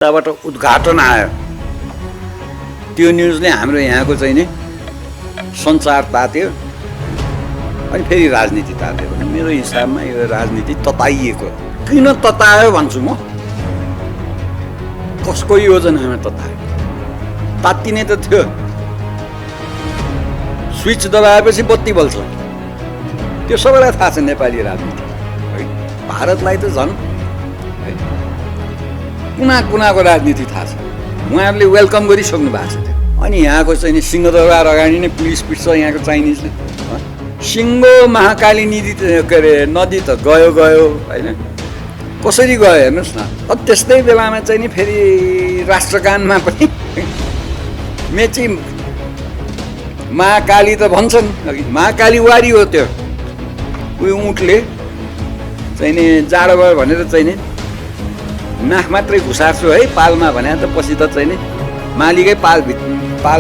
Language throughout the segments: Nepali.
बाट उद्घाटन आयो त्यो न्युजले हाम्रो यहाँको चाहिँ नि सञ्चार तात्यो अनि फेरि राजनीति तात्यो भने मेरो हिसाबमा यो राजनीति तताइएको किन ततायो भन्छु म कसको योजनामा ततायो तात्तिने त थियो स्विच दबाएपछि बत्ती बल्छ त्यो सबैलाई थाहा छ नेपाली राजनीति भारतलाई त झन् कुना कुनाको राजनीति थाहा छ उहाँहरूले वेलकम गरिसक्नु भएको छ त्यो अनि यहाँको चाहिँ नि सिंहदरबार अगाडि नै पुलिस पिट्छ यहाँको चाइनिजले सिङ्गो महाकाली नदी के अरे नदी त गयो होइन कसरी गयो हेर्नुहोस् न त्यस्तै बेलामा चाहिँ नि फेरि राष्ट्रगानमा पनि मेची महाकाली त भन्छन् महाकाली वारी हो त्यो उयो उँटले चाहिँ नि जाडो भयो भनेर चाहिँ नि नाक मात्रै घुसार्छु है पालमा भने त पछि त चाहिँ नि मालिकै पाल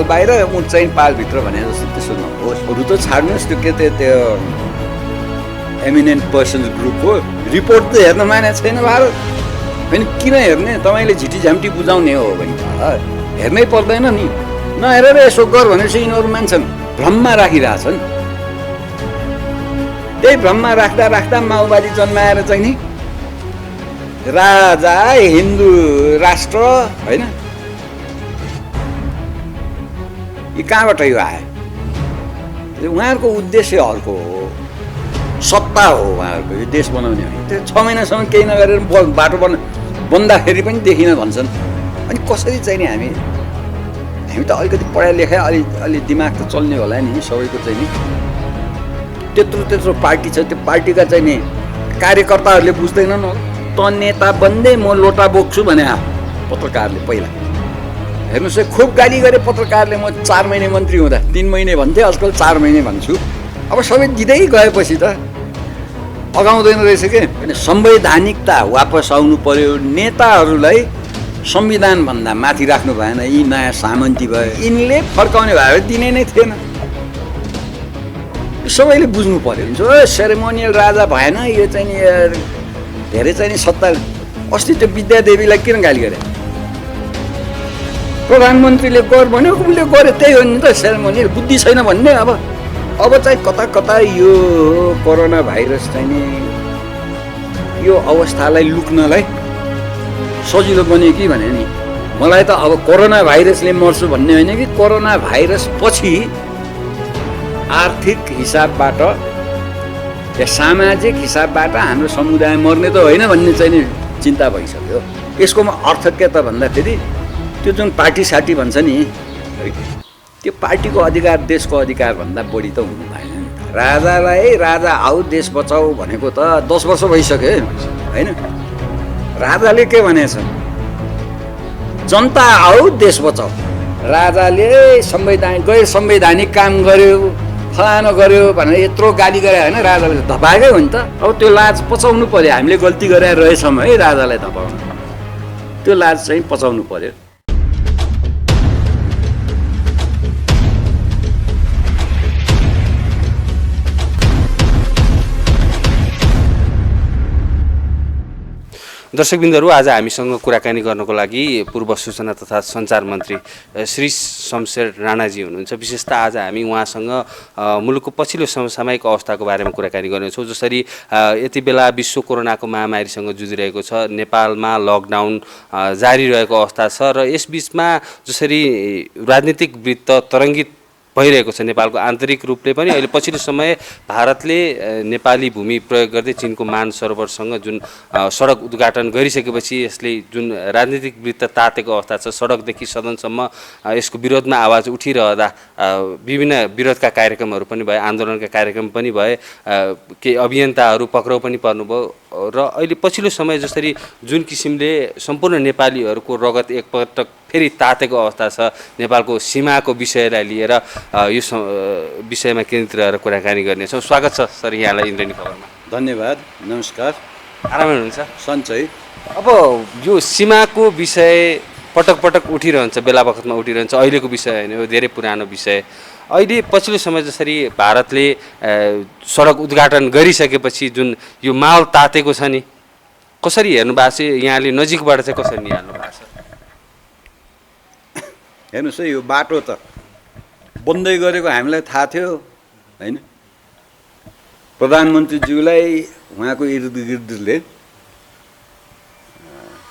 बाहिर उँट चाहिँ पालभित्र भने जस्तो त्यसो नहोस् अरू त छाड्नुहोस् त्यो के त्यो एमिनेन्ट पर्सन्स ग्रुपको रिपोर्ट त हेर्न माने छैन भारत होइन किन हेर्ने तपाईँले झिटिझाम्टी बुझाउने हो भने हेर्नै पर्दैन नि नहेरेर यसो गर भनेपछि यिनीहरू मान्छन् भ्रममा राखिरहेछन् त्यही भ्रममा राख्दा राख्दा माओवादी जन्माएर चाहिँ नि राजा हिन्दू राष्ट्र होइन यी कहाँबाट यो आयो उहाँहरूको उद्देश्य अर्को हो सत्ता हो उहाँहरूको यो देश बनाउने हो त्यो 6 महिनासम्म केही नगरेर बाटो बन्दाखेरि पनि देखिन भन्छन् अनि कसरी चाहिँ नि हामी त अलिकति पढाइ लेखाइ अलि दिमाग त चल्ने होला नि सबैको चाहिँ नि त्यत्रो पार्टी छ त्यो पार्टीका चाहिँ नि कार्यकर्ताहरूले बुझ्दैनन् होला त नेता बन्दै म लोटा बोक्छु भने पत्रकारले पहिला हेर्नुहोस् है खुब गाली गरे पत्रकारले म 4 महिने मन्त्री हुँदा 3 महिने भन्थे आजकल 4 महिने भन्छु अब सबै दिँदै गएपछि त अगाउँदैन रहेछ के होइन संवैधानिकता वापस आउनु पर्यो नेताहरूलाई संविधानभन्दा माथि राख्नु भएन यी नयाँ सामन्ती भयो यिनले फर्काउने भए दिने नै थिएन सबैले बुझ्नु पर्यो हुन्छ सेरेमोनियल राजा भएन यो चाहिँ नि धेरै चाहिँ नि सत्ता अस्ति त्यो विद्यादेवीलाई किन गाली गरे प्रधानमन्त्रीले गर भन्यो उसले गरे त्यही हो नि त सेरेमोनियल बुद्धि छैन भन्ने अब चाहिँ कता कता यो कोरोना भाइरस चाहिँ नि यो अवस्थालाई लुक्नलाई सजिलो बन्यो कि भने नि मलाई त अब कोरोना भाइरसले मर्छु भन्ने होइन कि कोरोना भाइरस पछि आर्थिक हिसाबबाट या सामाजिक हिसाबबाट हाम्रो समुदाय मर्ने त होइन भन्ने चाहिँ नि चिन्ता भइसक्यो यसको अर्थ के त भन्दाखेरि त्यो जुन पार्टी साटी भन्छ नि त्यो पार्टीको अधिकार देशको अधिकार भन्दा बढी त हुनु भएन नि राजालाई राजा आऊ देश बचाऊ भनेको त 10 वर्ष भइसक्यो होइन राजाले के भनेछ जनता आऊ देश बचाऊ राजाले गैर संवैधानिक काम गर्यो फलानो गर्यो भनेर यत्रो गाली गरे होइन राजाले धपाएकै हो नि त अब त्यो लाज पचाउनु पर्यो हामीले गल्ती गरेर रहेछौँ है राजालाई धपाउनु त्यो लाज चाहिँ पचाउनु पर्यो दर्शकबिन्दुहरू आज हामीसँग कुराकानी गर्नको लागि पूर्व सूचना तथा सञ्चार मन्त्री श्री शमशेर राणाजी हुनुहुन्छ विशेषतः आज हामी उहाँसँग मुलुकको पछिल्लो समसामयिक अवस्थाको बारेमा कुराकानी गर्नेछौँ जसरी यति बेला विश्व कोरोनाको महामारीसँग जुझिरहेको छ नेपालमा लकडाउन जारी रहेको अवस्था छ र यसबीचमा जसरी राजनीतिक वृत्त तरङ्गित भइरहेको छ नेपालको आन्तरिक रूपले पनि अहिले पछिल्लो समय भारतले नेपाली भूमि प्रयोग गर्दै चीनको मान सरोवरसँग जुन सडक उद्घाटन गरिसकेपछि यसले जुन राजनीतिक वृत्त तातेको अवस्था छ सडकदेखि सदनसम्म यसको विरोधमा आवाज उठिरहँदा विभिन्न विरोधका कार्यक्रमहरू पनि भए आन्दोलनका कार्यक्रम पनि भए केही अभियन्ताहरू पक्राउ पनि पर्नुभयो र अहिले पछिल्लो समय जसरी जुन किसिमले सम्पूर्ण नेपालीहरूको रगत एकपटक फेरि तातेको अवस्था छ नेपालको सीमाको विषयलाई लिएर यो विषयमा केन्द्रित रहेर कुराकानी गर्नेछौँ स्वागत छ सर यहाँलाई इन्द्रेणी खबरमा धन्यवाद नमस्कार आरामै हुनुहुन्छ सन्चै अब यो सीमाको विषय पटक पटक उठिरहन्छ बेला बखतमा उठिरहन्छ अहिलेको विषय होइन यो धेरै पुरानो विषय अहिले पछिल्लो समय जसरी भारतले सडक उद्घाटन गरिसकेपछि जुन यो माहौल तातेको छ नि कसरी हेर्नु भएको छ यहाँले नजिकबाट चाहिँ कसरी निहाल्नु भएको छ हेर्नुहोस् है, यो बाटो त बन्दै गरेको हामीलाई थाहा थियो होइन। प्रधानमन्त्रीज्यूलाई उहाँको इर्द गिर्दले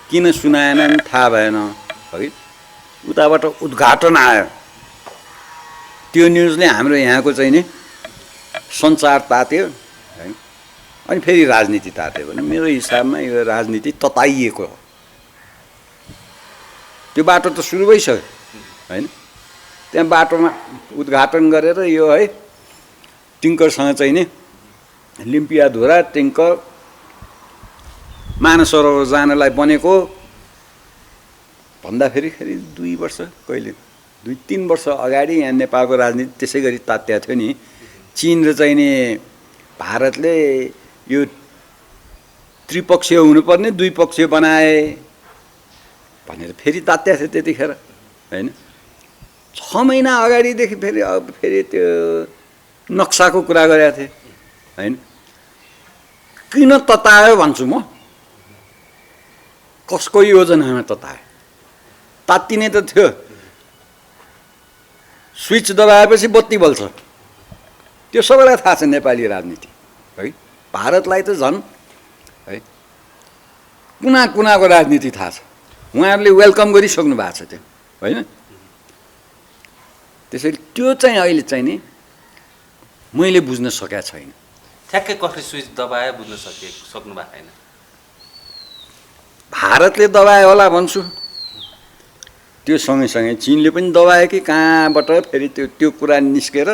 किन सुनाएनन् थाहा भएन है। उताबाट उद्घाटन आयो, त्यो न्युजले हाम्रो यहाँको चाहिँ नि सञ्चार तात्यो है। अनि फेरि राजनीति तात्यो भने मेरो हिसाबमा यो राजनीति तताइएको हो। त्यो बाटो त सुरु भइसक्यो होइन। त्यहाँ बाटोमा उद्घाटन गरेर यो है टिङ्करसँग चाहिँ नि लिम्पियाधुरा टिङ्कर मानस सरोवर जानलाई बनेको भन्दाखेरि 2 वर्ष कहिले 2-3 वर्ष अगाडि यहाँ नेपालको राजनीति त्यसै गरी तात्या थियो नि। चीन र चाहिँ नि भारतले यो त्रिपक्षीय हुनुपर्ने द्विपक्षीय बनाए भनेर फेरि तात्या थियो त्यतिखेर होइन। 6 महिना अगाडिदेखि फेरि त्यो नक्साको कुरा गरेका थिए होइन। किन ततायो भन्छु म, कसको योजनामा ततायो? तात्तिने त थियो, स्विच दबाएपछि बत्ती बल्छ, त्यो सबैलाई थाहा छ नेपाली राजनीति है। भारतलाई त झन् है कुना कुनाको राजनीति थाहा छ। उहाँहरूले वेलकम गरिसक्नु भएको छ त्यो होइन। त्यसैले त्यो चाहिँ अहिले चाहिँ नि मैले बुझ्न सकेको छैन। ठ्याक्कै कसले स्विच दबाए बुझ्न सक्नु भएको छैन। भारतले दबाए होला भन्छु, त्यो सँगैसँगै चीनले पनि दबायो कि कहाँबाट फेरि त्यो कुरा निस्केर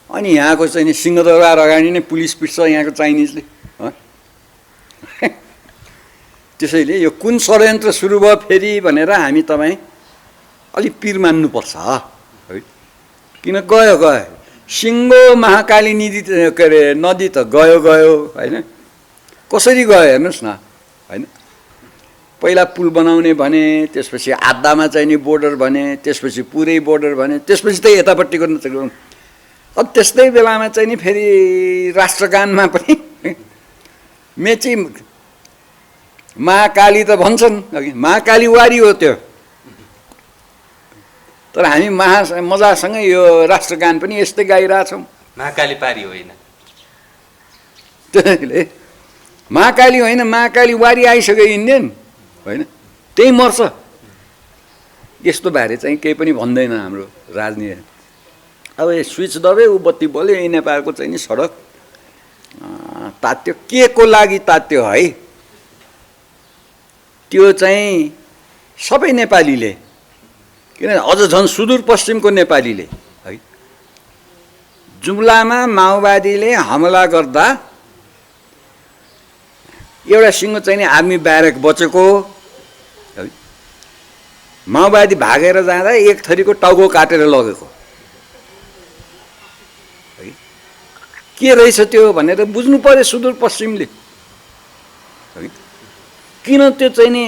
अनि यहाँको चाहिँ नि सिंहदरबार अगाडि नै पुलिस पिट्छ यहाँको चाइनिजले। त्यसैले यो कुन षड्यन्त्र सुरु भयो फेरि भनेर हामी तपाईँ अलिक पिर मान्नुपर्छ है। किन गयो सिङ्गो महाकाली नदी के अरे नदी त गयो होइन। कसरी गयो हेर्नुहोस् न होइन। पहिला पुल बनाउने भने, त्यसपछि आधामा चाहिने बोर्डर भने, त्यसपछि पुरै बोर्डर भने, त्यसपछि त यतापट्टिको अब त्यस्तै बेलामा चाहिँ नि फेरि राष्ट्रगानमा पनि मेची महाकाली त भन्छन्, महाकाली वारी हो त्यो। तर हामी मजासँगै यो राष्ट्रगान पनि यस्तै गाइरहेछौँ। महाकाली पारी होइन, त्यसैले महाकाली होइन, महाकाली वारी आइसक्यो इन्डियन होइन, त्यही मर्छ। यस्तो बारे चाहिँ केही पनि भन्दैन हाम्रो राजनीति। अब यो स्विच दबे ऊ बत्ती बल्यो, यही नेपालको चाहिँ नि सडक तात्यो। के को लागि तात्यो है, त्यो चाहिँ सबै नेपालीले, किन अझ झन् सुदूरपश्चिमको नेपालीले है। जुम्लामा माओवादीले हमला गर्दा एउटा सिङ्गो चाहिँ नि आर्मी ब्यारेक बचेको है। माओवादी भागेर जाँदा एक थरीको टाउको काटेर लगेको है। के रहेछ त्यो भनेर बुझ्नु पर्यो सुदूरपश्चिमले है। किन त्यो चाहिँ नि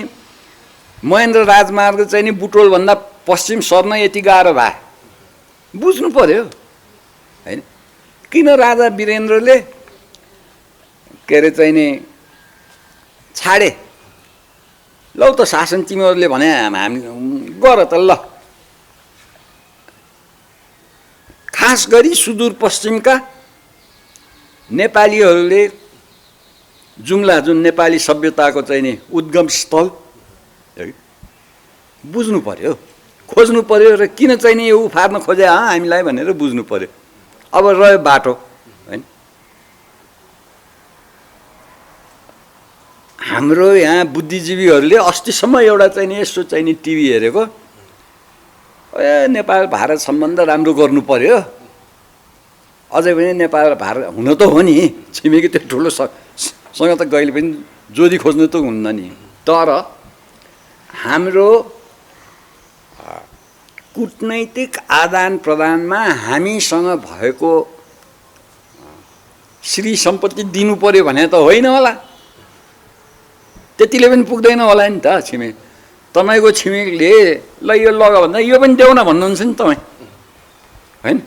महेन्द्र राजमार्ग चाहिँ नि बुटोलभन्दा पश्चिम सर्न यति गाह्रो भए बुझ्नु पर्यो होइन। किन राजा वीरेन्द्रले के अरे चाहिँ नि छाडे, लौ त शासन तिमीहरूले भने हामी गर त ल। खास गरी सुदूरपश्चिमका नेपालीहरूले जुम्ला जुन नेपाली सभ्यताको चाहिँ नि उद्गम स्थल बुझ्नु पर्यो, खोज्नु पर्यो र किन चाहिँ नि यो उफार्न खोजे हामीलाई भनेर बुझ्नु पर्यो। अब रह्यो बाटो होइन। हाम्रो यहाँ बुद्धिजीवीहरूले अस्तिसम्म एउटा चाहिँ नि यसो चाहिँ नि टिभी हेरेको, ए नेपाल भारत सम्बन्ध राम्रो गर्नु पर्यो। अझै पनि नेपाल भारत हुन त हो नि, छिमेकी त्यो ठुलो सँग त कहिले पनि जोडी खोज्नु त हुन्न नि। तर हाम्रो कूटनैतिक आदान प्रदानमा हामीसँग भएको श्री सम्पत्ति दिनु पर्यो भने त होइन होला, त्यतिले पनि पुग्दैन होला नि त। छिमेक तपाईँको छिमेकले ल यो लग भन्दा यो पनि देऊ न भन्नुहुन्छ नि तपाईँ होइन।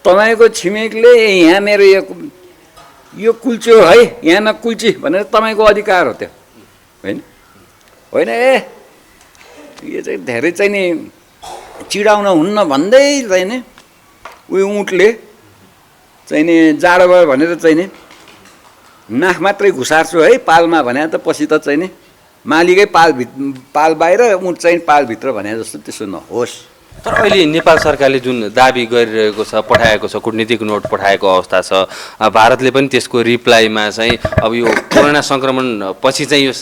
तपाईँको छिमेकले यहाँ मेरो यो कुल्च्यो है यहाँ नकुल्ची भनेर तपाईँको अधिकार हो त्यो होइन। होइन ए यो चाहिँ धेरै चाहिँ नि चिडाउन हुन्न भन्दै चाहिँ नि उयो उँटले चाहिँ नि जाडो भयो भनेर चाहिँ नि नाक मात्रै घुसार्छु है पालमा भने त पछि त चाहिँ नि मालिकै पाल बाहिर उँट चाहिँ पालभित्र भने जस्तो त्यसो नहोस्। तर अहिले नेपाल सरकारले जुन दाबी गरिरहेको छ, पठाएको छ, कूटनीतिक नोट पठाएको अवस्था छ, भारतले पनि त्यसको रिप्लाईमा चाहिँ अब यो कोरोना सङ्क्रमण पछि चाहिँ यो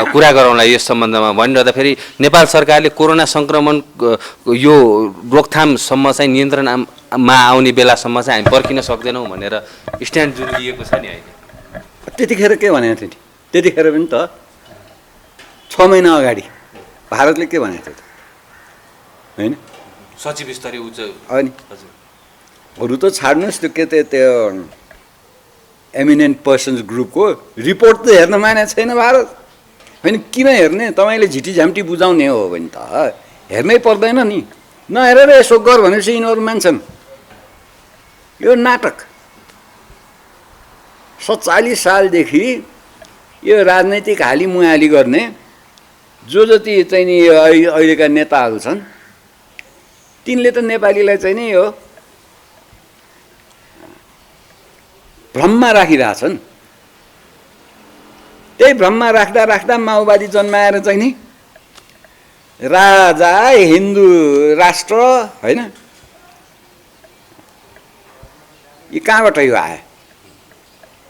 कुरा गरौँला यस सम्बन्धमा भनिरहँदाखेरि नेपाल सरकारले कोरोना सङ्क्रमण यो रोकथामसम्म चाहिँ नियन्त्रणमा आउने बेलासम्म चाहिँ हामी पर्खिन सक्दैनौँ भनेर स्ट्यान्ड जुन लिएको छ नि अहिले, त्यतिखेर के भनेको थियो नि? त्यतिखेर पनि त 6 महिना अगाडि भारतले के भनेको थियो त होइन? सचिव स्तरीय उच्च अनि अरू त छाड्नुहोस्, त्यो एमिनेन्ट पर्सन्स ग्रुपको रिपोर्ट त हेर्न मानेको छैन भारत होइन। किन हेर्ने? तपाईँले झिटिझाम्टी बुझाउने हो भने त हेर्नै पर्दैन नि। नहेरेर यसो गर भनेपछि यिनीहरू मान्छन्। यो नाटक 47 सालदेखि यो राजनैतिक हालिमुहाली गर्ने जो जति चाहिँ नि अहिलेका नेताहरू छन् तिनले त नेपालीलाई चाहिँ नि यो भ्रममा राखिरहेछन्। त्यही भ्रममा राख्दा राख्दा माओवादी जन्माएर चाहिँ नि राजा हिन्दू राष्ट्र होइन, यो कहाँबाट यो आयो?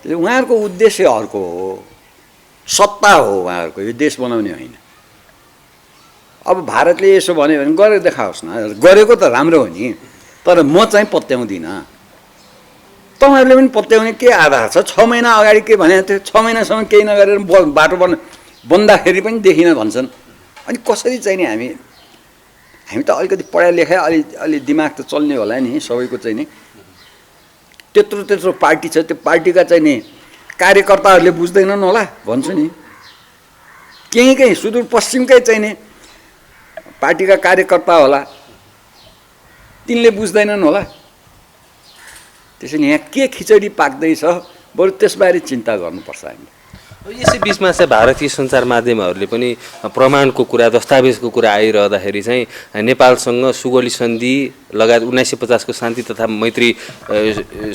उहाँहरूको उद्देश्य अर्को हो, सत्ता हो उहाँहरूको, यो देश बनाउने होइन। अब भारतले यसो भन्यो भने गरेर देखाओस् न, गरेको त राम्रो हो नि, तर म चाहिँ पत्याउँदिनँ। तपाईँहरूले पनि पत्याउने के आधार छ? 6 महिना अगाडि के भनेको थियो? 6 महिनासम्म केही नगरेर बाटो बन्दाखेरि पनि देखिन भन्छन्। अनि कसरी चाहिँ नि हामी त अलिकति पढाइ लेखाइ अलि दिमाग त चल्ने होला नि सबैको चाहिँ नि। त्यत्रो पार्टी छ, त्यो पार्टीका चाहिँ नि कार्यकर्ताहरूले बुझ्दैनन् होला भन्छु नि। केही सुदूरपश्चिमकै चाहिँ नि पार्टीका कार्यकर्ता होला, तिनले बुझ्दैनन् होला। त्यसैले यहाँ के खिचडी पाक्दैछ बरु त्यसबारे चिन्ता गर्नुपर्छ हामीले। यसै बिचमा चाहिँ भारतीय सञ्चार माध्यमहरूले पनि प्रमाणको कुरा, दस्तावेजको कुरा आइरहँदाखेरि चाहिँ नेपालसँग सुगौली सन्धि लगायत 1950 को शान्ति तथा मैत्री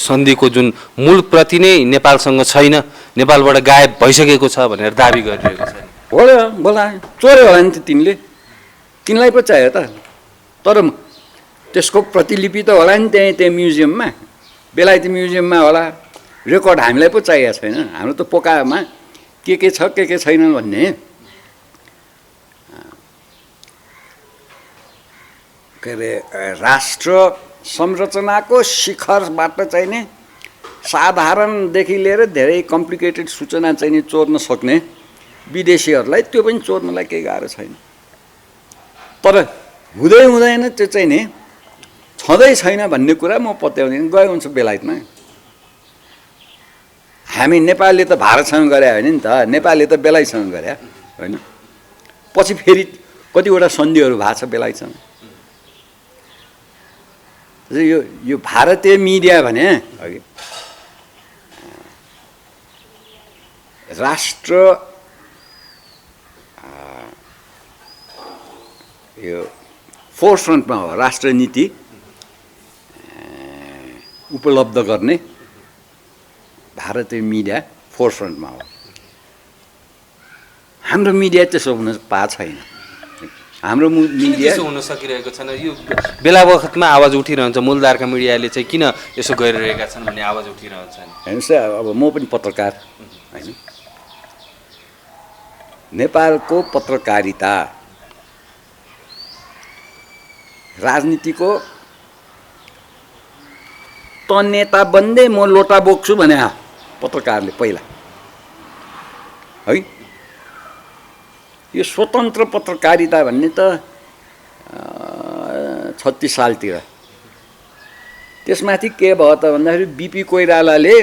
सन्धिको जुन मूल प्रति नै नेपालसँग छैन, नेपालबाट गायब भइसकेको छ भनेर दाबी गरिरहेको छ। होला चोर्यो होला नि तिनलाई पो चाहियो त। तर त्यसको प्रतिलिपि त होला नि त्यही म्युजियममा, बेलायती म्युजियममा होला। रेकर्ड हामीलाई पो चाहिएको छैन। हाम्रो त पोकामा के छ के छैन भन्ने। के अरे राष्ट्र संरचनाको शिखरबाट चाहिँ नि साधारणदेखि लिएर धेरै कम्प्लिकेटेड सूचना चाहिँ नि चोर्न सक्ने विदेशीहरूलाई त्यो पनि चोर्नलाई केही गाह्रो छैन। तर हुँदैन त्यो चाहिँ नि छँदै छैन भन्ने कुरा म पत्याउँदिनँ। गयो हुन्छ बेलायतमा। हामी नेपालले त भारतसँग गरे होइन नि त, नेपालले त बेलायतसँग गरे होइन। पछि फेरि कतिवटा सन्धिहरू भएको छ बेलायतसँग। यो भारतीय मिडिया भने अघि राष्ट्र यो फोरफ्रन्टमा हो, राष्ट्रनीति उपलब्ध गर्ने भारतीय मिडिया फोरफ्रन्टमा हो। हाम्रो मिडिया त्यसो हुन पाएको छैन। हाम्रो मिडिया त्यसो हुन सकिरहेको छैन। यो बेला बखतमा आवाज उठिरहन्छ, मूलधारका मिडियाले चाहिँ किन यसो गरिरहेका छन् भन्ने आवाज उठिरहन्छ। हेर्नुहोस् अब म पनि पत्रकार होइन। नेपालको पत्रकारिता राजनीतिको त नेता बन्दै म लोटा बोक्छु भने पत्रकारले पहिला है। यो स्वतन्त्र पत्रकारिता भन्ने त 36 सालतिर। त्यसमाथि के भयो त भन्दाखेरि बिपी कोइरालाले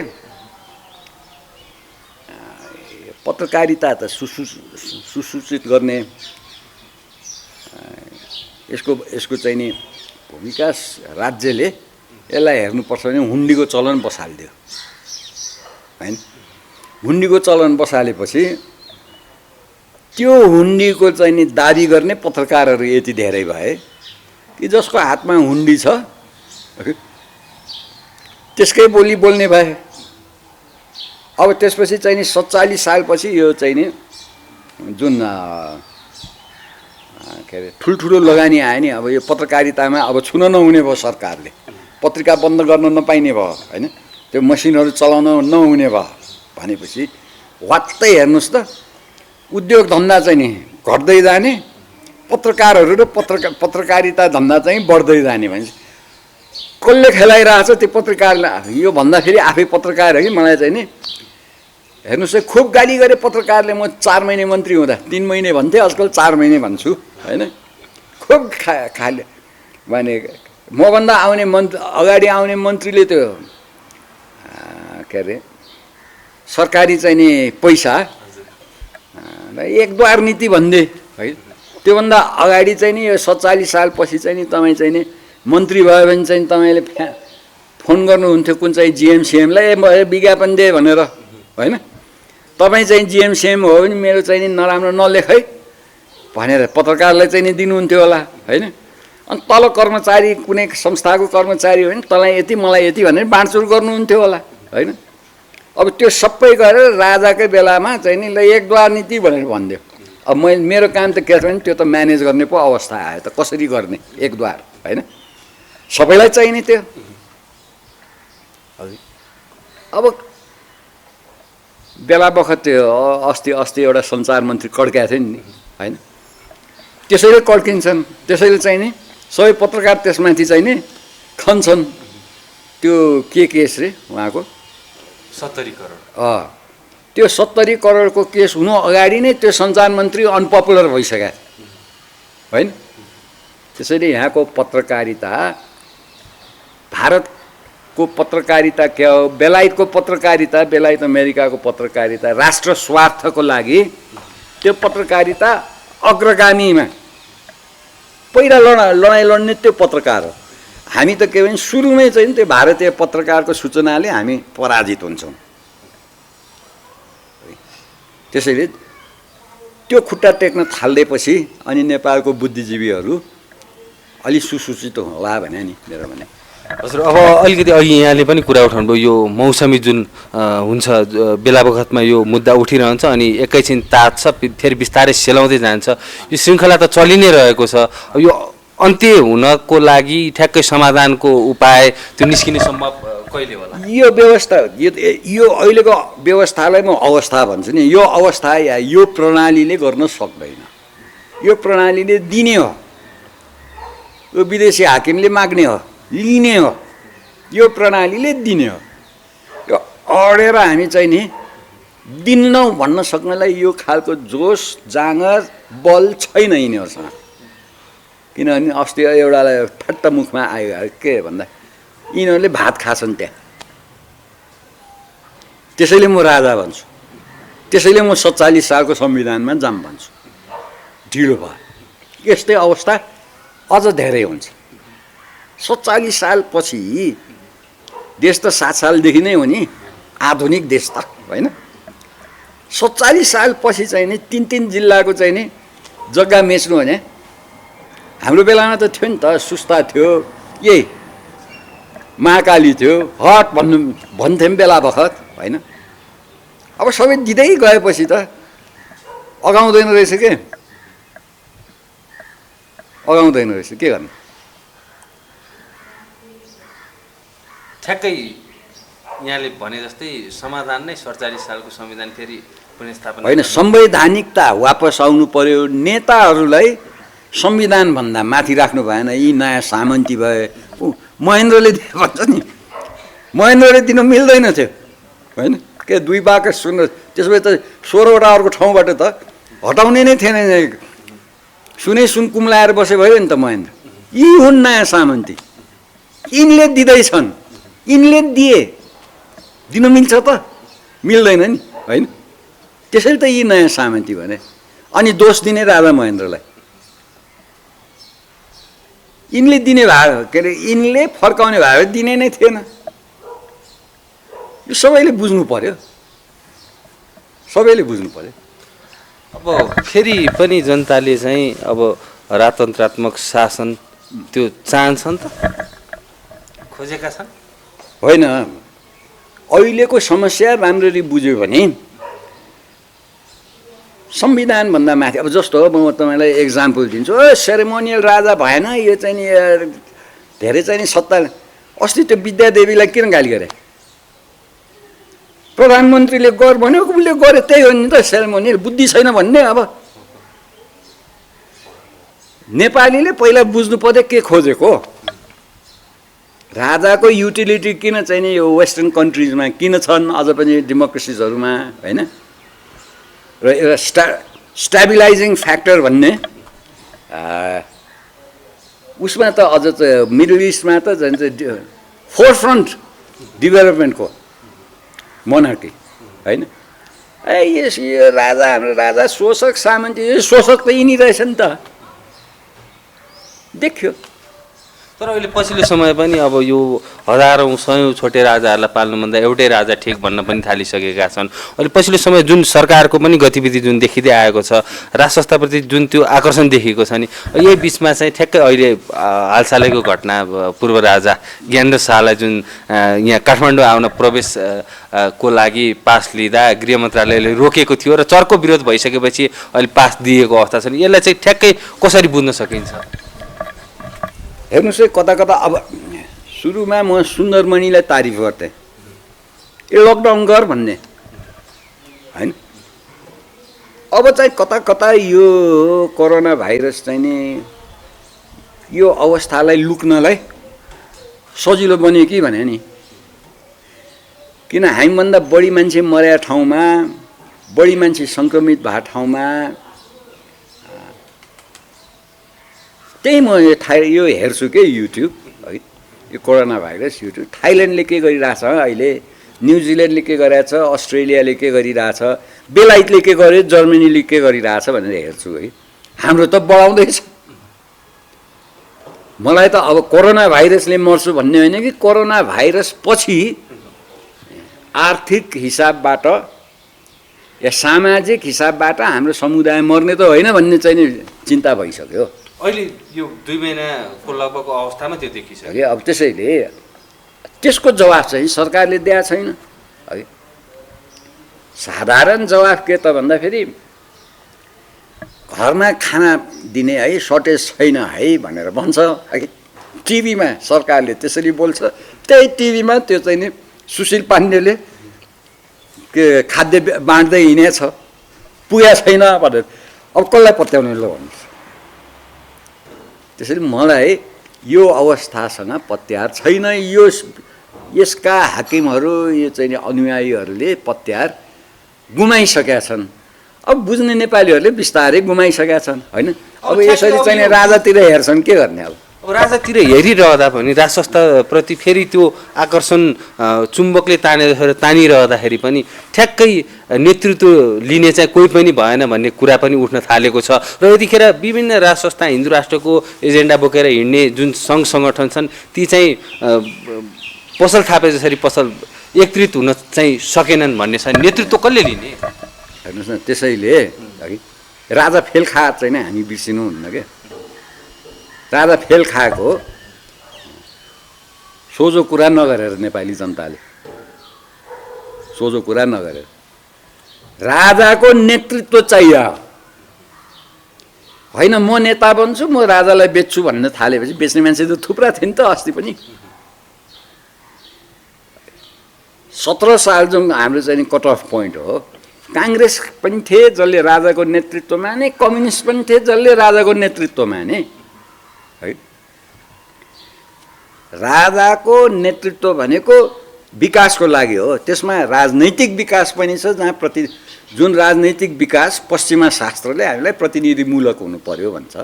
पत्रकारिता त सुसूचित गर्ने यसको चाहिँ नि भूमिका राज्यले यसलाई हेर्नुपर्छ भने हुन्डीको चलन बसालिदियो होइन। हुन्डीको चलन बसालेपछि त्यो हुन्डीको चाहिँ नि दाबी गर्ने पत्रकारहरू यति धेरै भए कि जसको हातमा हुन्डी छ त्यसकै बोली बोल्ने भए। अब त्यसपछि चाहिँ नि 47 सालपछि यो चाहिँ नि जुन के अरे ठुल्ठुलो लगानी आयो नि, अब यो पत्रकारितामा अब छुन नहुने भयो, सरकारले पत्रिका बन्द गर्न नपाइने भयो होइन, त्यो मसिनहरू चलाउन नहुने भयो भनेपछि वात्तै हेर्नुहोस् त उद्योग धन्दा चाहिँ नि घट्दै जाने, पत्रकारहरू र पत्रकारिता धन्दा चाहिँ बढ्दै जाने भने कसले खेलाइरहेछ त्यो पत्रकारले। यो भन्दाखेरि आफै पत्रकार हो कि मलाई चाहिँ नि हेर्नुहोस् है खुब गाली गरे पत्रकारले। म 4 महिने मन्त्री हुँदा 3 महिने भन्थेँ, आजकल 4 महिने भन्छु होइन। खुब खाले भने मभन्दा आउने अगाडि आउने मन्त्रीले त्यो के अरे सरकारी चाहिँ नि पैसा एकद्वार नीति भन्दै है, त्योभन्दा अगाडि चाहिँ नि यो 47 सालपछि चाहिँ नि तपाईँ चाहिँ नि मन्त्री भयो भने चाहिँ तपाईँले फोन गर्नुहुन्थ्यो कुन चाहिँ जिएमसिएमलाई विज्ञापन दे भनेर होइन। तपाईँ चाहिँ जिएमसिएम हो भने मेरो चाहिँ नि नराम्रो नलेख है भनेर पत्रकारलाई चाहिँ नि दिनुहुन्थ्यो होला होइन। अनि तल कर्मचारी कुनै संस्थाको कर्मचारी हो भने तँलाई यति मलाई यति भनेर बाँडचुर गर्नुहुन्थ्यो होला होइन। अब त्यो सबै गरेर राजाकै बेलामा चाहिँ नि ल एकद्वार नीति भनेर भनिदियो। अब मेरो काम त के छ भने त्यो त म्यानेज गर्ने पो अवस्था आयो त, कसरी गर्ने एकद्वार होइन, सबैलाई चाहिने त्यो। अब बेला बखत त्यो अस्ति एउटा सञ्चार मन्त्री कड्काएको थियो नि होइन, त्यसैले कड्किन्छन्, त्यसैले चाहिँ नि सबै पत्रकार त्यसमाथि चाहिँ नि खन्छन्। त्यो के केस रे उहाँको 70 करोड, त्यो 70 करोडको केस हुनु अगाडि नै त्यो सञ्चार मन्त्री अनपपुलर भइसक्यो होइन। त्यसैले यहाँको पत्रकारिता, भारतको पत्रकारिता क्या हो, बेलायतको पत्रकारिता, बेलायत अमेरिकाको पत्रकारिता राष्ट्र स्वार्थको लागि त्यो पत्रकारिता अग्रगामीमा पहिला लडाइँ लड्ने त्यो पत्रकार हो। हामी त के भने सुरुमै चाहिँ त्यो भारतीय पत्रकारको सूचनाले हामी पराजित हुन्छौँ। त्यसैले त्यो खुट्टा टेक्न थाल्दैपछि अनि नेपालको बुद्धिजीवीहरू अलि सुसूचित होला भने नि मेरो भने। हजुर अब अलिकति अघि यहाँले पनि कुरा उठाउनुभयो यो मौसमी जुन हुन्छ बेला बखतमा यो मुद्दा उठिरहन्छ अनि एकैछिन तात्छ फेरि बिस्तारै सेलाउँदै जान्छ, यो श्रृङ्खला त चलि नै रहेको छ। यो अन्त्य हुनको लागि ठ्याक्कै समाधानको उपाय त्यो निस्किने सम्भव कहिले होला? यो व्यवस्था यो अहिलेको व्यवस्थालाई म अवस्था भन्छु नि, यो अवस्था या यो प्रणालीले गर्न सक्दैन। यो प्रणालीले दिने हो, यो विदेशी हाकिमले माग्ने हो, लिने हो, यो प्रणालीले दिने हो। यो अडेर हामी चाहिँ नि दिन्नौँ भन्न सक्नलाई यो खालको जोस जाँगर बल छैन यिनीहरूसँग। किनभने अस्ति एउटालाई फट्ट मुखमा आयो के भन्दा यिनीहरूले भात खाछन् त्यहाँ, त्यसैले म राजा भन्छु, त्यसैले म 47 सालको संविधानमा जाम भन्छु। ढिलो भयो, यस्तै अवस्था अझ धेरै हुन्छ। 47 सालपछि देश त 7 सालदेखि नै हो नि आधुनिक देश त होइन। 47 सालपछि चाहिँ नि 3-3 जिल्लाको चाहिँ नि जग्गा बेच्नु भने हाम्रो बेलामा त थियो नि त, सुस्ता थियो, यही महाकाली थियो, हट भन्थ्यौँ बेला बखत होइन। अब सबै दिँदै गएपछि त अगाउँदैन रहेछ के, अगाउँदैन रहेछ, के गर्नु। ठ्याक्कै यहाँले भने जस्तै समाधान नै 47 सालको संविधान फेरि पुनर्स्थापना होइन, संवैधानिकता वापस आउनु पर्यो। नेताहरूलाई संविधान भन्दा माथि राख्नु भएन। यी नयाँ सामन्ती भए, महेन्द्रले भन्छ नि, महेन्द्रले दिन मिल्दैन थियो होइन। के 2 बाकस सुन, त्यसपछि त 16वटा अर्को ठाउँबाट त हटाउने नै थिएन, सुनै सुन कुम्लाएर बसे भयो नि त महेन्द्र। यी हुन् नयाँ सामन्ती, यिनले दिँदैछन्, यिनले दिए, दिन मिल्छ त मिल्दैन नि होइन। त्यसैले त यी नयाँ सामन्ती भने। अनि दोष दिने राजा महेन्द्रलाई, यिनले दिने भए के अरे यिनले फर्काउने भए दिने नै थिएन। यो सबैले बुझ्नु पर्यो, सबैले बुझ्नु पर्यो। अब फेरि पनि जनताले चाहिँ अब राजतन्त्रात्मक शासन त्यो चाहन्छन् त, खोजेका छन्। होइन, अहिलेको समस्या राम्ररी बुझ्यो भने संविधानभन्दा माथि, अब जस्तो म तपाईँलाई एक्जाम्पल दिन्छु, सेरेमोनियल राजा भएन, यो चाहिँ नि धेरै चाहिँ नि सत्ता। अस्ति त्यो विद्यादेवीलाई किन गाली गरे? प्रधानमन्त्रीले गर भन्यो, उसले गरे, त्यही हो नि त सेरेमोनियल। बुद्धि छैन भन्ने। अब नेपालीले पहिला बुझ्नु पर्यो के खोजेको, राजाको युटिलिटी किन चाहिँ नि यो वेस्टर्न कन्ट्रिजमा किन छन्, अझ पनि डेमोक्रेसिजहरूमा, होइन? र एउटा स्टेबिलाइजिङ फ्याक्टर भन्ने उसमा त अझ त मिडल इस्टमा त झन् फोरफ्रन्ट डेभलपमेन्टको मोनार्की, होइन? यस यो राजा, हाम्रो राजा शोषक सामन्त, यो शोषक त यिनी रहेछ नि त, देखियो। तर अहिले पछिल्लो समय पनि अब यो हजारौँ सयौँ छोटे राजाहरूलाई पाल्नुभन्दा एउटै राजा ठिक भन्न पनि थालिसकेका छन्। अहिले पछिल्लो समय जुन सरकारको पनि गतिविधि जुन देखिँदै आएको छ, राज संस्थाप्रति जुन त्यो आकर्षण देखिएको छ नि, यही बिचमा चाहिँ ठ्याक्कै अहिले हालसालैको घटना, पूर्व राजा ज्ञानेन्द्र शाहलाई जुन यहाँ काठमाडौँ आउन प्रवेश को लागि पास लिँदा गृह मन्त्रालयले रोकेको थियो र चर्को विरोध भइसकेपछि अहिले पास दिएको अवस्था छ। यसलाई चाहिँ ठ्याक्कै कसरी बुझ्न सकिन्छ? हेर्नुहोस् है, कता कता अब सुरुमा म सुन्दरमणिलाई तारिफ गर्थेँ, ए लकडाउन गर भन्ने, होइन? अब चाहिँ कता कता यो कोरोना भाइरस चाहिँ नि यो अवस्थालाई लुक्नलाई सजिलो बन्यो कि भने नि, किन हामीभन्दा बढी मान्छे मरेका ठाउँमा, बढी मान्छे सङ्क्रमित भएको ठाउँमा त्यही म यो हेर्छु के युट्युब, है? यो कोरोना भाइरस युट्युब। थाइल्यान्डले के गरिरहेछ अहिले, न्युजिल्यान्डले के गरिरहेछ, अस्ट्रेलियाले के गरिरहेछ, बेलायतले के गर्यो, जर्मनीले के गरिरहेछ भनेर हेर्छु, है? हाम्रो त बढाउँदैछ। मलाई त अब कोरोना भाइरसले मर्छु भन्ने होइन कि कोरोना भाइरस पछि आर्थिक हिसाबबाट या सामाजिक हिसाबबाट हाम्रो समुदाय मर्ने त होइन भन्ने चाहिँ नि चिन्ता भइसक्यो। अहिले यो 2 महिनाको लगभग अवस्थामा त्यो देखिसक्यो। अब त्यसैले त्यसको जवाफ चाहिँ सरकारले दिएको छैन, है? साधारण जवाफ के त भन्दाखेरि घरमा खाना दिने, है, सर्टेज छैन है भनेर भन्छ, है? टिभीमा सरकारले त्यसरी बोल्छ, त्यही टिभीमा त्यो चाहिँ नि सुशील पाण्डेले के खाद्य बाँड्दै हिँडेछ, पुगेको छैन भनेर। अब कसलाई पत्याउने ल भन्नुहोस्? त्यसैले मलाई यो अवस्थासँग पत्यार छैन। यसका हाकिमहरू, यो चाहिँ नि अनुयायीहरूले पत्यार गुमाइसकेका छन्। अब बुझ्ने नेपालीहरूले बिस्तारै गुमाइसकेका छन्, होइन? अब यसरी चाहिँ नि राजातिर हेर्छन्, के गर्ने? अब राजातिर हेरिरहँदा पनि राज संस्थाप्रति फेरि त्यो आकर्षण चुम्बकले तानिरहँदाखेरि पनि ठ्याक्कै नेतृत्व लिने चाहिँ कोही पनि भएन भन्ने कुरा पनि उठ्न थालेको छ। र यतिखेर विभिन्न राज संस्था, हिन्दू राष्ट्रको एजेन्डा बोकेर हिँड्ने जुन सङ्घ सङ्गठन छन्, ती चाहिँ पसल थापे जसरी पसल एकत्रित हुन चाहिँ सकेनन् भन्ने छ। नेतृत्व कसले लिने? हेर्नुहोस् न, त्यसैले राजा फेल खा चाहिँ हामी बिर्सिनु हुन्न क्या। राजा फेल खाएको सोझो कुरा नगरेर, नेपाली जनताले सोझो कुरा नगरेर राजाको नेतृत्व चाहियो, होइन? म नेता बन्छु, म राजालाई बेच्छु भन्न थालेपछि बेच्ने मान्छे त थुप्रा थिए नि त। अस्ति पनि 17 साल जुन हाम्रो चाहिँ कट अफ पोइन्ट हो, काङ्ग्रेस पनि थिए जसले राजाको नेतृत्व माने, कम्युनिस्ट पनि थिए जसले राजाको नेतृत्व माने, है? राजाको नेतृत्व भनेको विकासको लागि हो, त्यसमा राजनैतिक विकास पनि छ, जहाँ जुन राजनैतिक विकास पश्चिमा शास्त्रले हामीलाई प्रतिनिधिमूलक हुनु पर्यो भन्छ,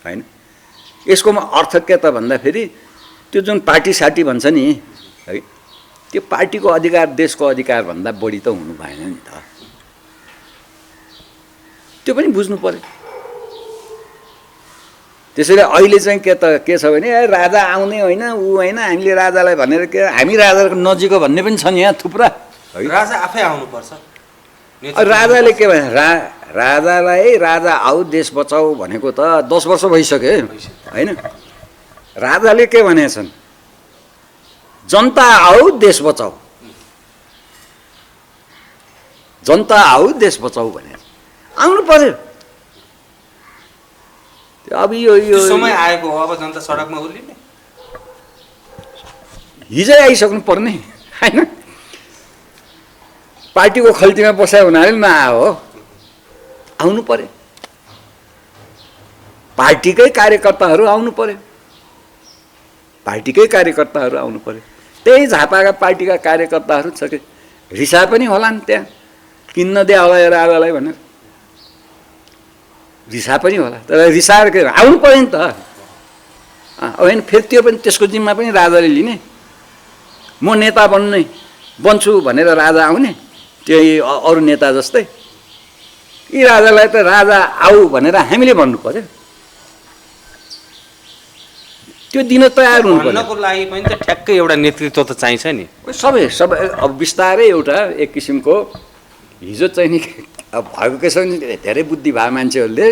होइन? यसकोमा अर्थ के त भन्दाखेरि त्यो जुन पार्टी साटी भन्छ नि, है, त्यो पार्टीको अधिकार देशको अधिकारभन्दा बढी त हुनु भएन नि त। त्यो पनि बुझ्नु पर्यो। त्यसैले अहिले चाहिँ के छ भने राजा आउने होइन, ऊ होइन, हामीले राजालाई भनेर के, हामी राजाको नजिक भन्ने पनि छन् यहाँ थुप्रा, है? राजा आफै आउनुपर्छ। राजाले के भने राजालाई राजा आऊ देश बचाऊ भनेको त 10 वर्ष भइसक्यो होइन। राजाले के भनेछन्, जनता आऊ देश बचाऊ, जनता आऊ देश बचाऊ भने आउनु पर्यो। अब यो समय आएको हो, अब जनता सडकमा उर्लिने, हिजै आइसक्नु पर्ने होइन। पार्टीको खल्तीमा बसायो हुनाले नआयो हो, आउनु पर्यो। पार्टीकै कार्यकर्ताहरू आउनु पर्यो, पार्टीकै कार्यकर्ताहरू आउनु पर्यो। त्यही झापाका पार्टीका कार्यकर्ताहरू छ कि रिसा पनि होला नि, त्यहाँ किन्न दिया होला यो राजालाई भनेर रिसा पनि होला। तर रिसाएर के आउनु पर्यो नि त। होइन फेरि त्यो पनि त्यसको जिम्मा पनि राजाले लिने। म नेता बन्छु भनेर राजा आउने, त्यही अरू नेता जस्तै। यी राजालाई त राजा आऊ भनेर हामीले भन्नु पर्यो, त्यो दिन तयार हुनु पर्यो। भन्नको लागि पनि त ठ्याक्कै एउटा नेतृत्व त चाहिन्छ नि। सबै अब बिस्तारै एउटा एक किसिमको हिजो चाहिँ नि अब भएको के छ भने धेरै बुद्धि भए मान्छेहरूले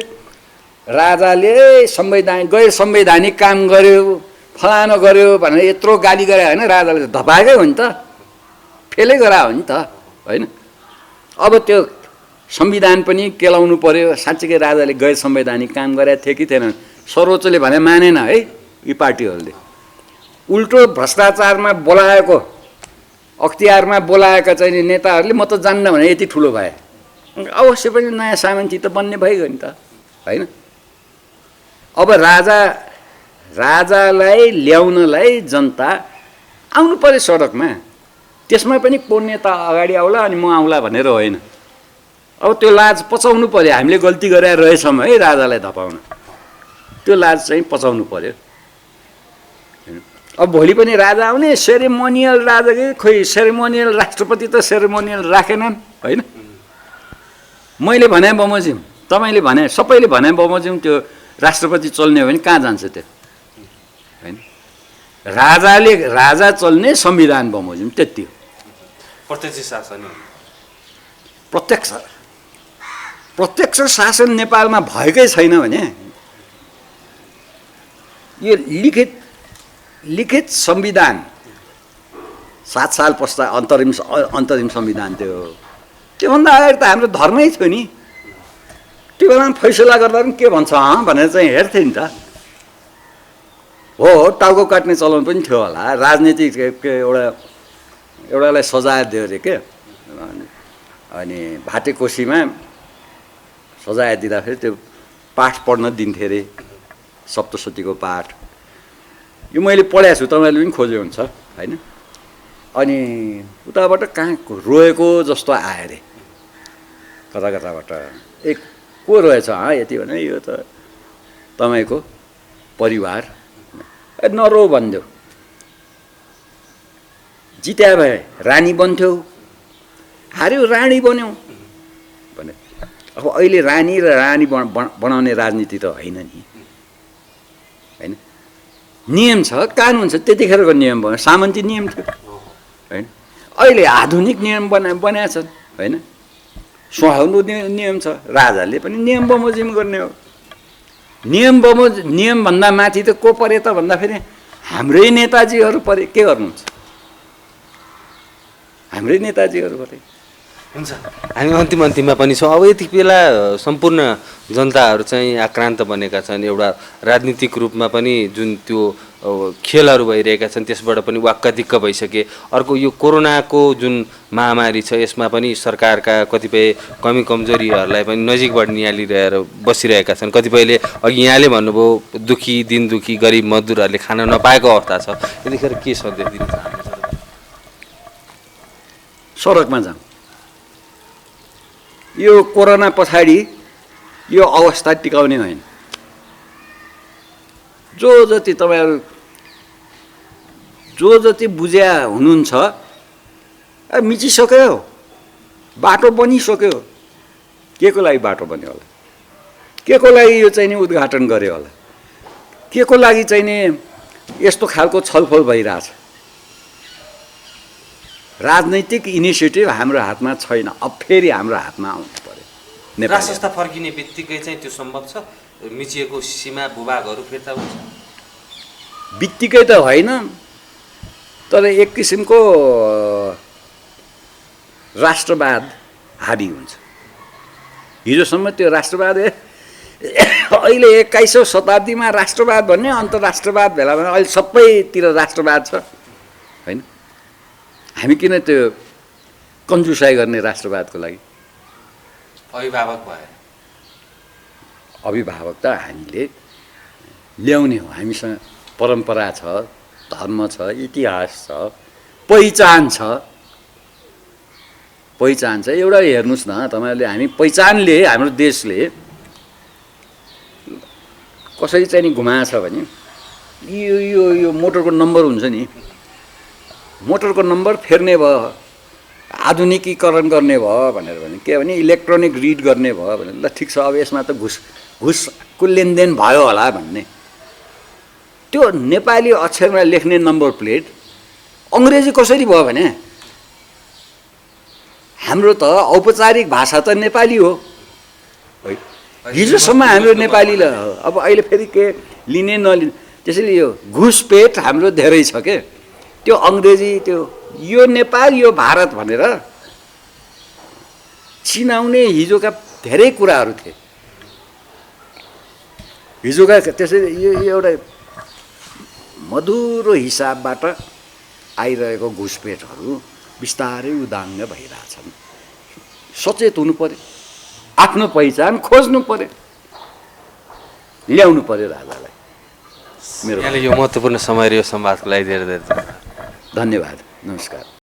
राजाले गैर संवैधानिक काम गर्यो, फलानो गर्यो भनेर यत्रो गाली गरे होइन, राजाले धपाएकै हो नि त, फेलै गरा हो नि त होइन। अब त्यो संविधान पनि केलाउनु पर्यो। साँच्चीकै राजाले गैर संवैधानिक काम गरेका थिए कि थिएन, सर्वोच्चले भने मानेन है यी पार्टीहरूले। उल्टो भ्रष्टाचारमा बोलाएको, अख्तियारमा बोलाएका चाहिँ नेताहरूले म त जान्न भने यति ठुलो भए, अवश्य पनि नयाँ सामन्ती त बन्ने भइगयो नि त होइन। अब राजालाई ल्याउनलाई जनता आउनु पर्यो सडकमा, त्यसमा पनि को नेता अगाडि आउला अनि म आउला भनेर होइन। अब त्यो लाज पचाउनु पर्यो, हामीले गल्ती गरेर रहेछौँ है राजालाई धपाउन, त्यो लाज चाहिँ पचाउनु पर्यो। अब भोलि पनि राजा आउने सेरेमोनियल राजा कि खोइ सेरेमोनियल राष्ट्रपति त सेरेमोनियल राखेनन् होइन। मैले भने बमोजिम, तपाईँले भने, सबैले भने बमोजिम, त्यो राष्ट्रपति चल्ने हो भने कहाँ जान्छ त्यो होइन। राजा चल्ने संविधान बमोजिम, त्यति हो। प्रत्यक्ष शासन, प्रत्यक्ष शासन नेपालमा भएकै छैन भने यो लिखित संविधान 7 साल पश्चात अन्तरिम संविधान त्यो त्योभन्दा अगाडि त हाम्रो धर्मै थियो नि। त्यो बेलामा फैसला गर्दा पनि के भन्छ भनेर चाहिँ हेर्थे नि त। हो टाउको काट्ने चलन पनि थियो होला, राजनीतिक एउटालाई सजाय दियो अरे के, अनि भाटेकोसीमा सजाय दिँदाखेरि त्यो पाठ पढ्न दिन्थे अरे, सप्तशतीको पाठ। यो मैले पढाएको छु, तपाईँले पनि खोज्यो हुन्छ होइन। अनि उताबाट कहाँ रोएको जस्तो आयो अरे, कताबाट एक को रहेछ यति भने यो त तपाईँको परिवार, नरो भनिदेऊ, जित्या भए रानी बन्थ्यौ, हार्यो रानी बन्यौ भने। अब अहिले रानी र रानी बनाउने राजनीति त होइन नि होइन। नियम छ, कानुन छ, त्यतिखेरको नियम भयो, सामन्ती नियम थियो होइन। अहिले आधुनिक नियम बनाएका छन् होइन, सुहाउनु नियम छ। राजाले पनि नियम बमोजिम गर्ने हो। नियमभन्दा माथि त को परे त भन्दाखेरि हाम्रै नेताजीहरू परे। के गर्नुहुन्छ, हाम्रै नेताजीहरू परे। हुन्छ, हामी अन्तिममा पनि छौँ। अब यति बेला सम्पूर्ण जनताहरू चाहिँ आक्रान्त बनेका छन्। एउटा राजनीतिक रूपमा पनि जुन त्यो खेलहरू भइरहेका छन् त्यसबाट पनि वाक्क भइसके। अर्को यो कोरोनाको जुन महामारी छ यसमा पनि सरकारका कतिपय कमी कमजोरीहरूलाई पनि नजिकबाट निहालिरहेर बसिरहेका छन्। कतिपयले अघि यहाँले भन्नुभयो दिन दुखी गरिब मजदुरहरूले खान नपाएको अवस्था छ। यतिखेर के सन्देश दिन चाहनुहुन्छ? सडकमा जाउँ। यो कोरोना पछाडि यो अवस्था टिकाउने होइन। जो जति बुझ्या हुनुहुन्छ मिचिसक्यो, बाटो बनिसक्यो। के को लागि बाटो बन्यो होला, के को लागि यो चाहिँ नि उद्घाटन गर्यो होला, के को लागि चाहिँ नि यस्तो खालको छलफल भइरहेछ। राजनैतिक इनिसिएटिभ हाम्रो हातमा छैन, अब फेरि हाम्रो हातमा आउनु पर्यो। नेपाली राष्ट्र फर्किने बित्तिकै चाहिँ त्यो सम्भव छ मिचिएको सीमा भूभागहरू फिर्ता हुन्छ बित्तिकै त होइन तर एक किसिमको राष्ट्रवाद हाबी हुन्छ हिजोसम्म त्यो राष्ट्रवाद अहिले 21औं शताब्दीमा राष्ट्रवाद भन्ने अन्तर्राष्ट्रवाद भेला भने अहिले सबैतिर राष्ट्रवाद छ होइन हामी किन त्यो कन्जुसाइ गर्ने राष्ट्रवादको लागि अभिभावक भए अभिभावक त हामीले ल्याउने हो हामीसँग परम्परा छ धर्म छ इतिहास छ पहिचान छ एउटा हेर्नुस् न तपाईहरुले हामी पहिचानले हाम्रो देशले कसरी चाहिँ नि घुमाछ भने यो मोटरको नम्बर हुन्छ नि मोटरको नम्बर फेर्ने भयो आधुनिकीकरण गर्ने भयो भनेर भने के भने इलेक्ट्रोनिक रिड गर्ने भयो भने ल ठिक छ अब यसमा त घुसको लेनदेन भयो होला भन्ने त्यो नेपाली अक्षरमा लेख्ने नम्बर प्लेट अंग्रेजी कसरी भयो भने हाम्रो त औपचारिक भाषा त नेपाली हो हिजोसम्म हाम्रो नेपाली अब अहिले फेरि के लिने नलिने त्यसैले यो घुसपेट हाम्रो धेरै छ के त्यो अंग्रेजी त्यो यो नेपाल यो भारत भनेर चिनाउने हिजोका धेरै कुराहरू थिए हिजोका त्यसैले यो एउटा मधुरो हिसाबबाट आइरहेको घुसपेटहरू बिस्तारै उदाङ्ग भइरहेछन् सचेत हुनु पर्यो आफ्नो पहिचान खोज्नु पर्यो ल्याउनु पर्यो राजालाई यहाँले यो महत्त्वपूर्ण समय र यो संवादको लागि धेरै धेरै धन्यवाद नमस्कार